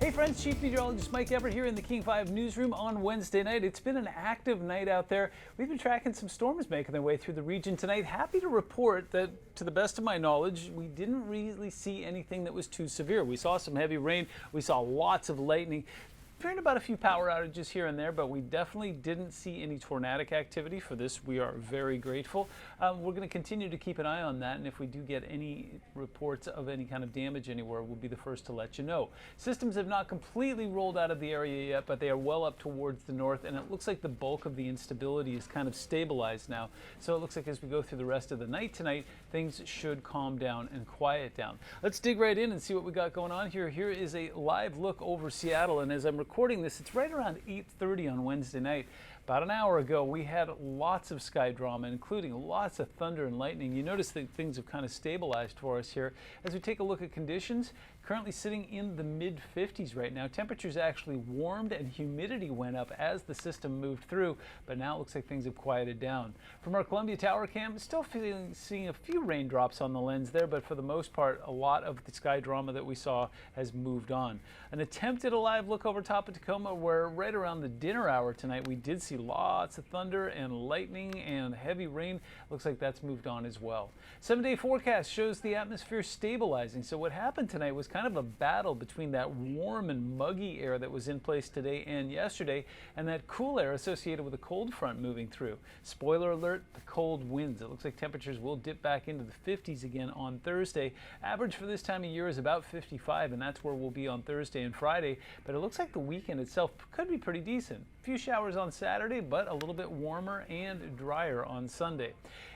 Hey friends, Chief Meteorologist Mike Everett here in the King 5 newsroom on Wednesday night. It's been an active night out there. We've been tracking some storms making their way through the region tonight. Happy to report that, to the best of my knowledge, we didn't really see anything that was too severe. We saw some heavy rain. We saw lots of lightning. Hearing about a few power outages here and there, but we definitely didn't see any tornadic activity. For this, we are very grateful. We're going to continue to keep an eye on that, and if we do get any reports of any kind of damage anywhere, we'll be the first to let you know. Systems have not completely rolled out of the area yet, but they are well up towards the north, and it looks like the bulk of the instability is kind of stabilized now. So it looks like as we go through the rest of the night tonight, things should calm down and quiet down. Let's dig right in and see what we got going on here. Here is a live look over Seattle, and as I'm recording this, it's right around 8:30 on Wednesday night. About an hour ago, we had lots of sky drama, including lots of thunder and lightning. You notice that things have kind of stabilized for us here. As we take a look at conditions, currently sitting in the mid-50s right now. Temperatures actually warmed and humidity went up as the system moved through, but now it looks like things have quieted down. From our Columbia Tower cam, still seeing a few raindrops on the lens there, but for the most part, a lot of the sky drama that we saw has moved on. An attempt at a live look over top of Tacoma, where right around the dinner hour tonight, we did see lots of thunder and lightning and heavy rain. Looks like that's moved on as well. 7-day forecast shows the atmosphere stabilizing. So what happened tonight was kind of a battle between that warm and muggy air that was in place today and yesterday, and that cool air associated with a cold front moving through. Spoiler alert, the cold winds. It looks like temperatures will dip back into the 50s again on Thursday. Average for this time of year is about 55, and that's where we'll be on Thursday and Friday. But it looks like the weekend itself could be pretty decent. A few showers on Saturday, but a little bit warmer and drier on Sunday.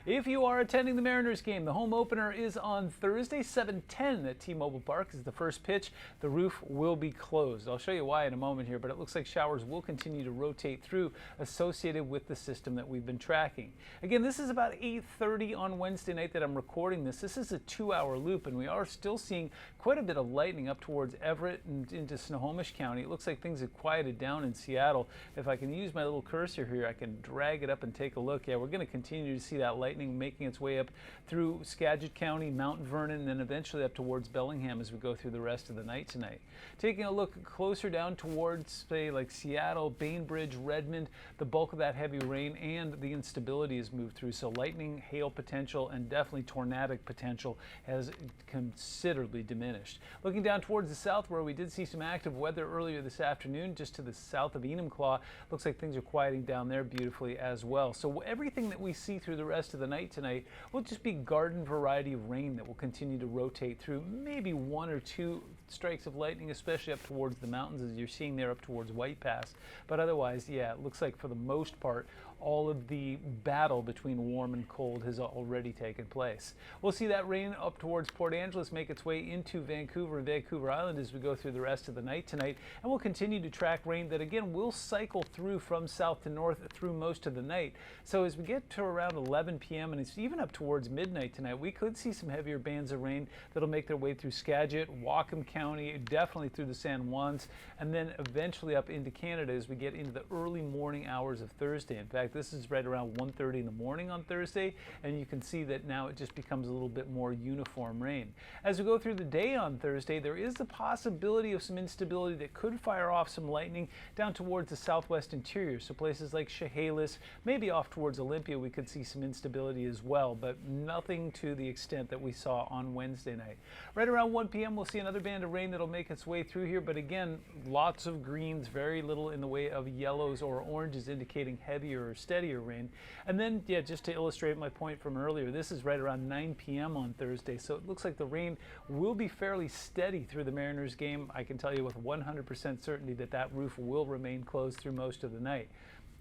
If you are attending the Mariners game, the home opener is on Thursday, 7:10 at T-Mobile Park is the first pitch. The roof will be closed. I'll show you why in a moment here, but it looks like showers will continue to rotate through associated with the system that we've been tracking. Again, this is about 8:30 on Wednesday night that I'm recording this. This is a 2-hour loop, and we are still seeing quite a bit of lightning up towards Everett and into Snohomish County. It looks like things have quieted down in Seattle. If I can use my little cursor here, I can drag it up and take a look. Yeah, we're going to continue to see that lightning making its way up through Skagit County, Mount Vernon, and then eventually up towards Bellingham as we go through the rest of the night tonight. Taking a look closer down towards, say, like Seattle, Bainbridge, Redmond, the bulk of that heavy rain and the instability has moved through. So lightning, hail potential, and definitely tornadic potential has considerably diminished. Looking down towards the south, where we did see some active weather earlier this afternoon, just to the south of Enumclaw, looks like things are quieting down there beautifully as well. So everything that we see through the rest of the night tonight will just be garden variety of rain that will continue to rotate through. Maybe 1 or 2 strikes of lightning, especially up towards the mountains, as you're seeing there up towards White Pass. But otherwise, yeah, it looks like for the most part, all of the battle between warm and cold has already taken place. We'll see that rain up towards Port Angeles make its way into Vancouver and Vancouver Island as we go through the rest of the night tonight. And we'll continue to track rain that, again, will cycle through from south to north through most of the night. So as we get to around 11 p.m. and it's even up towards midnight tonight, we could see some heavier bands of rain that'll make their way through Skagit, Whatcom County, definitely through the San Juans, and then eventually up into Canada as we get into the early morning hours of Thursday. In fact, this is right around 1:30 in the morning on Thursday, and you can see that now it just becomes a little bit more uniform rain. As we go through the day on Thursday, there is the possibility of some instability that could fire off some lightning down towards the southwest interior. So places like Chehalis, maybe off towards Olympia, we could see some instability as well, but nothing to the extent that we saw on Wednesday night. Right around 1 p.m., we'll see another band of rain that'll make its way through here, but again, lots of greens, very little in the way of yellows or oranges indicating heavier or steadier rain. And then, yeah, just to illustrate my point from earlier, this is right around 9 p.m. on Thursday, so it looks like the rain will be fairly steady through the Mariners game. I can tell you with 100% certainty that that roof will remain closed through most of the night.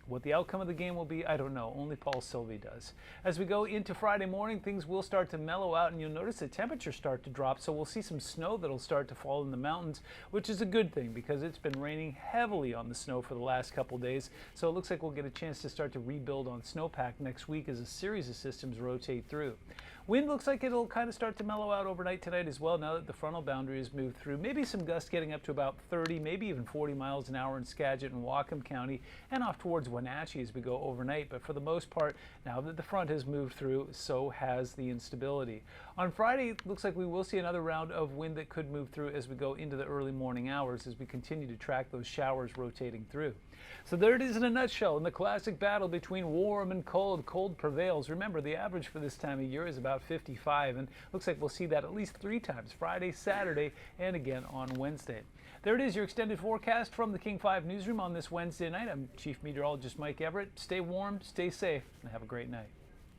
What the outcome of the game will be, I don't know. Only Paul Sylvie does. As we go into Friday morning, things will start to mellow out, and you'll notice the temperatures start to drop. So we'll see some snow that'll start to fall in the mountains, which is a good thing because it's been raining heavily on the snow for the last couple days. So it looks like we'll get a chance to start to rebuild on snowpack next week as a series of systems rotate through. Wind looks like it'll kind of start to mellow out overnight tonight as well now that the frontal boundary has moved through. Maybe some gusts getting up to about 30, maybe even 40 miles an hour in Skagit and Whatcom County and off towards Wenatchee as we go overnight. But for the most part, now that the front has moved through, so has the instability. On Friday, it looks like we will see another round of wind that could move through as we go into the early morning hours as we continue to track those showers rotating through. So there it is in a nutshell in the classic battle between warm and cold. Cold prevails. Remember, the average for this time of year is about 55, and looks like we'll see that at least 3 times, Friday, Saturday, and again on Wednesday. There it is, your extended forecast from the King 5 newsroom on this Wednesday night. I'm Chief Meteorologist Mike Everett. Stay warm, stay safe, and have a great night.